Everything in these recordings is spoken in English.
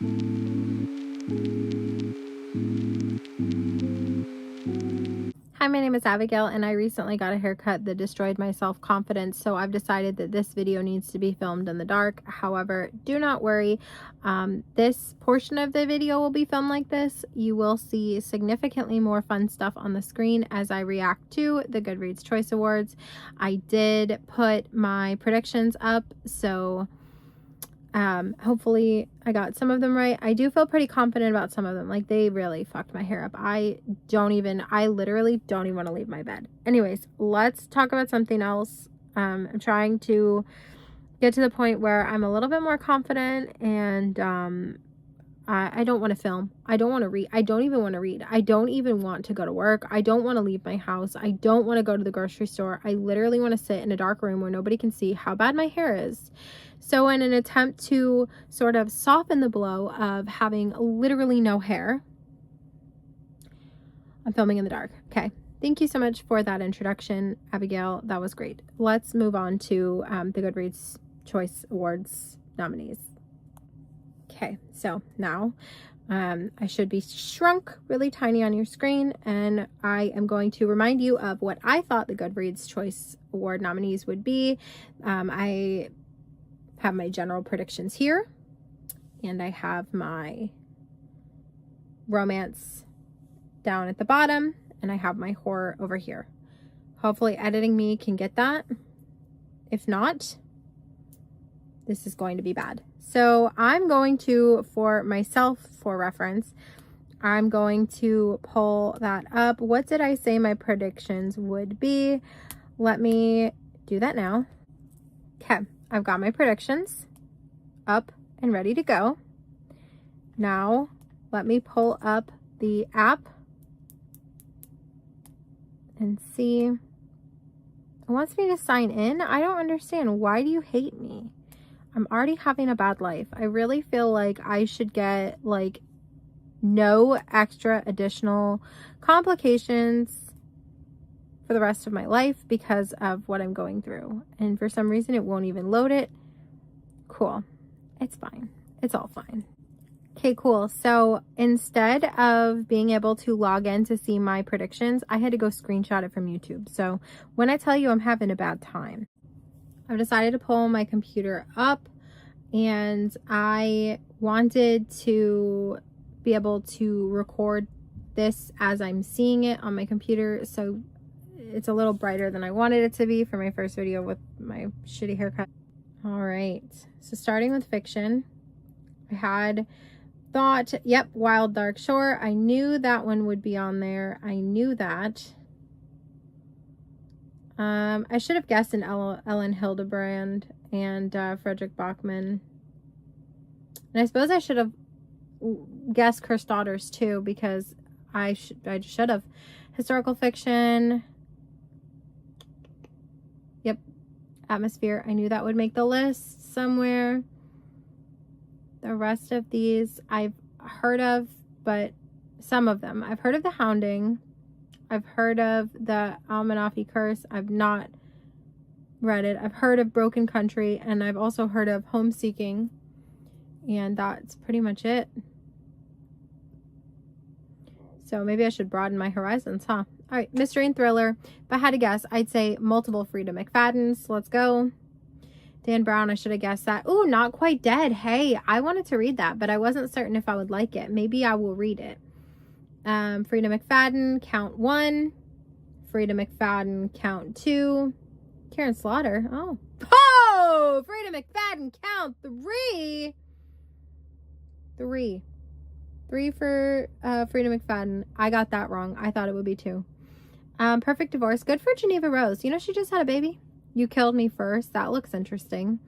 Hi, my name is Abigail, and I recently got a haircut that destroyed my self-confidence, so I've decided that this video needs to be filmed in the dark. However, do not worry. This portion of the video will be filmed like this. You will see significantly more fun stuff on the screen as I react to the Goodreads Choice Awards. I did put my predictions up, so hopefully I got some of them right. I do feel pretty confident about some of them. Like, they really fucked my hair up. I literally don't even want to leave my bed. Anyways, let's talk about something else. I'm trying to get to the point where I'm a little bit more confident, and I don't want to film. I don't want to read. I don't even want to read. I don't even want to go to work. I don't want to leave my house. I don't want to go to the grocery store. I literally want to sit in a dark room where nobody can see how bad my hair is. So in an attempt to sort of soften the blow of having literally no hair, I'm filming in the dark. Okay. Thank you so much for that introduction, Abigail. That was great. Let's move on to the Goodreads Choice Awards nominees. Okay, so now I should be shrunk really tiny on your screen, and I am going to remind you of what I thought the Goodreads Choice Award nominees would be. I have my general predictions here, and I have my romance down at the bottom, and I have my horror over here. Hopefully editing me can get that. If not, this is going to be bad. So I'm going to, for myself, for reference, I'm going to pull that up. What did I say my predictions would be? Let me do that now. Okay, I've got my predictions up and ready to go. Now, let me pull up the app and see. It wants me to sign in. I don't understand. Why do you hate me? I'm already having a bad life. I really feel like I should get like no extra additional complications for the rest of my life because of what I'm going through. And for some reason it won't even load it. Cool. It's fine. It's all fine. Okay, cool. So instead of being able to log in to see my predictions, I had to go screenshot it from YouTube. So when I tell you I'm having a bad time, I've decided to pull my computer up, and I wanted to be able to record this as I'm seeing it on my computer, so it's a little brighter than I wanted it to be for my first video with my shitty haircut. All right, so starting with fiction, I had thought, yep, Wild Dark Shore. I knew that one would be on there. I knew that. I should have guessed an Ellen Hildebrand and Frederick Bachman. And I suppose I should have guessed Cursed Daughters too, because I should have. Historical fiction. Yep. Atmosphere. I knew that would make the list somewhere. The rest of these I've heard of, but some of them. I've heard of The Hounding. I've heard of the Almanafi Curse. I've not read it. I've heard of Broken Country, and I've also heard of Homeseeking, and that's pretty much it. So maybe I should broaden my horizons, huh? All right, mystery and thriller. If I had to guess, I'd say multiple Frida McFaddens. Let's go. Dan Brown, I should have guessed that. Ooh, Not Quite Dead. Hey, I wanted to read that, but I wasn't certain if I would like it. Maybe I will read it. Frida McFadden, count 1. Frida McFadden, count 2. Karen Slaughter. Oh, Frida McFadden, count 3. 3 for Frida McFadden. I got that wrong. I thought it would be 2. Perfect Divorce. Good for Geneva Rose. You know, she just had a baby. You Killed Me First. That looks interesting.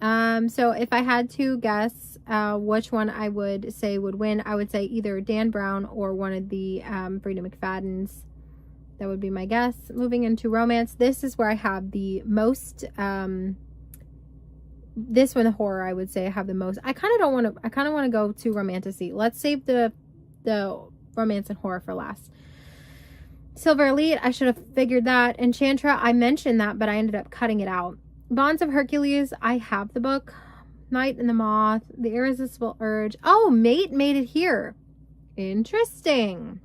So if I had to guess which one I would say would win, I would say either Dan Brown or one of the Frida McFaddens. That would be my guess. Moving into romance, this is where I have the most, this one, the horror, I would say I have the most. I kind of want to go to romantasy. Let's save the romance and horror for last. Silver Elite, I should have figured that. Enchantra, I mentioned that, but I ended up cutting it out. Bonds of Hercules, I have the book. Night and the Moth, The Irresistible Urge. Oh, Mate made it here. Interesting.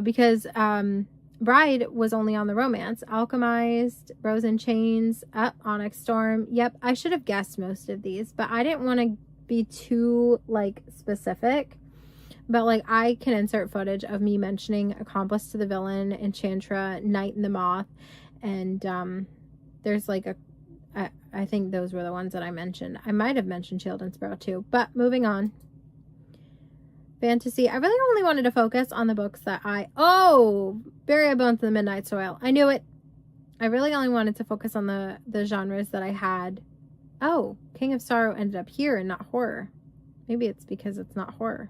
Because Bride was only on the romance. Alchemized, Rose in Chains, Onyx Storm. Yep, I should have guessed most of these, but I didn't want to be too like specific. But like I can insert footage of me mentioning Accomplice to the Villain, Enchantra, Night and the Moth, and there's like I think those were the ones that I mentioned. I might have mentioned Shield and Sparrow too, but moving on. Fantasy. I really only wanted to focus on the books that Bury Bones in the Midnight Soil. I knew it. I really only wanted to focus on the genres that I had. Oh, King of Sorrow ended up here and not horror. Maybe it's because it's not horror.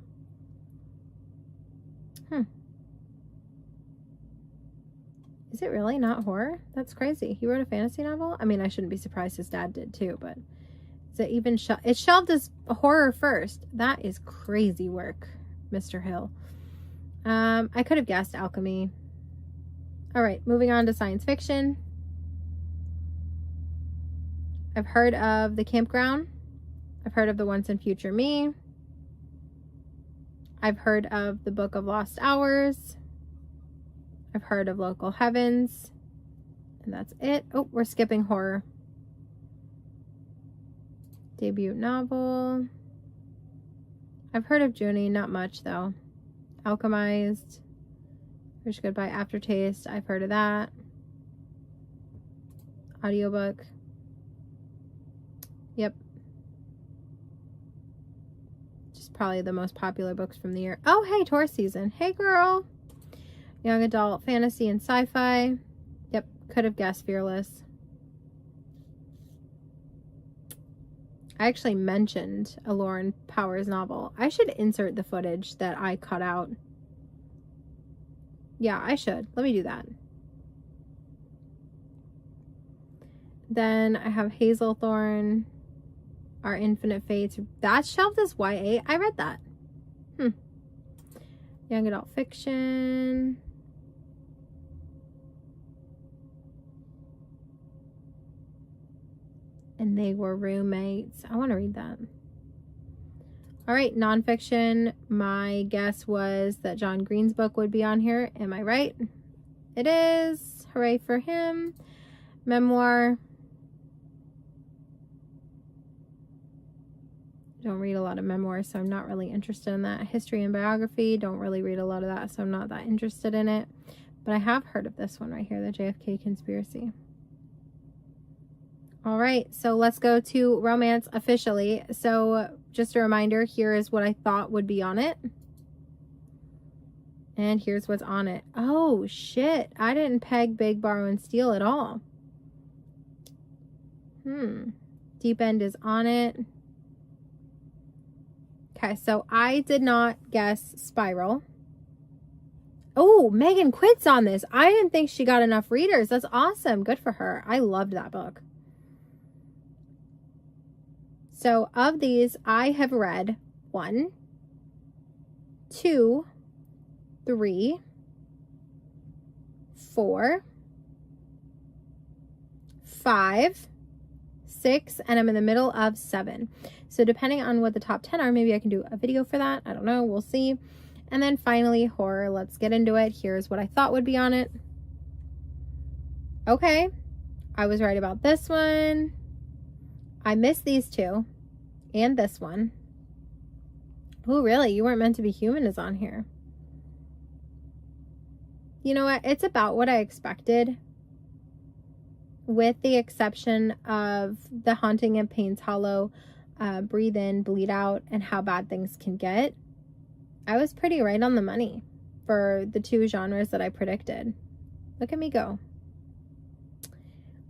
Is it really not horror? That's crazy. He wrote a fantasy novel? I mean, I shouldn't be surprised his dad did too, but is it even it's shelved as horror first. That is crazy work, Mr. Hill. I could have guessed alchemy. All right, moving on to science fiction. I've heard of The Campground. I've heard of The Once and Future Me. I've heard of The Book of Lost Hours. I've heard of Local Heavens. And that's it. Oh, we're skipping horror. Debut novel. I've heard of Junie, not much though. Alchemized. Wish Goodbye Aftertaste. I've heard of that. Audiobook. Yep. Just probably the most popular books from the year. Oh, hey, Taurus season. Hey, girl. Young adult fantasy and sci-fi. Yep, could have guessed Fearless. I actually mentioned a Lauren Powers novel. I should insert the footage that I cut out. Yeah, I should. Let me do that. Then I have Hazelthorne, Our Infinite Fates. That's shelved as YA. I read that. Young adult fiction. And They Were Roommates. I want to read that. All right, nonfiction. My guess was that John Green's book would be on here. Am I right? It is. Hooray for him. Memoir. Don't read a lot of memoirs, so I'm not really interested in that. History and biography. Don't really read a lot of that, so I'm not that interested in it. But I have heard of this one right here, The JFK Conspiracy. All right, so let's go to romance officially. So just a reminder, here is what I thought would be on it. And here's what's on it. Oh, shit. I didn't peg Big, Borrow, and Steal at all. Deep End is on it. Okay, so I did not guess Spiral. Oh, Megan Quid's on this. I didn't think she got enough readers. That's awesome. Good for her. I loved that book. So of these, I have read 1, 2, 3, 4, 5, 6, and I'm in the middle of 7. So depending on what the top 10 are, maybe I can do a video for that. I don't know. We'll see. And then finally, horror. Let's get into it. Here's what I thought would be on it. Okay. I was right about this one. I missed these two. And this one. Oh, really? You Weren't Meant to Be Human is on here. You know what? It's about what I expected. With the exception of The Haunting at Payne's Hollow, Breathe In, Bleed Out, and How Bad Things Can Get. I was pretty right on the money for the 2 genres that I predicted. Look at me go.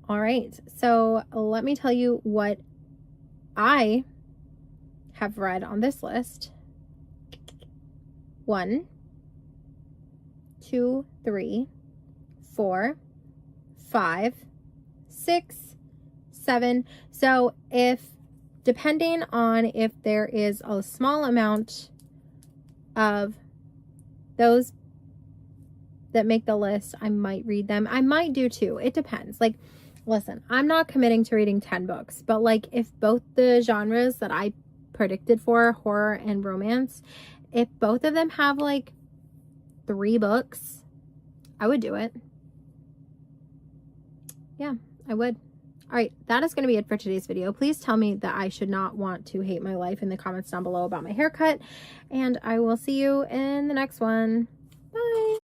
All right, so let me tell you what I have read on this list. 1, 2, 3, 4, 5, 6, 7. So depending on if there is a small amount of those that make the list, I might read them. I might do 2. It depends. Like listen, I'm not committing to reading 10 books, but like if both the genres that I predicted for, horror and romance, if both of them have like 3 books, I would do it. Yeah, I would. All right, that is going to be it for today's video. Please tell me that I should not want to hate my life in the comments down below about my haircut, and I will see you in the next one.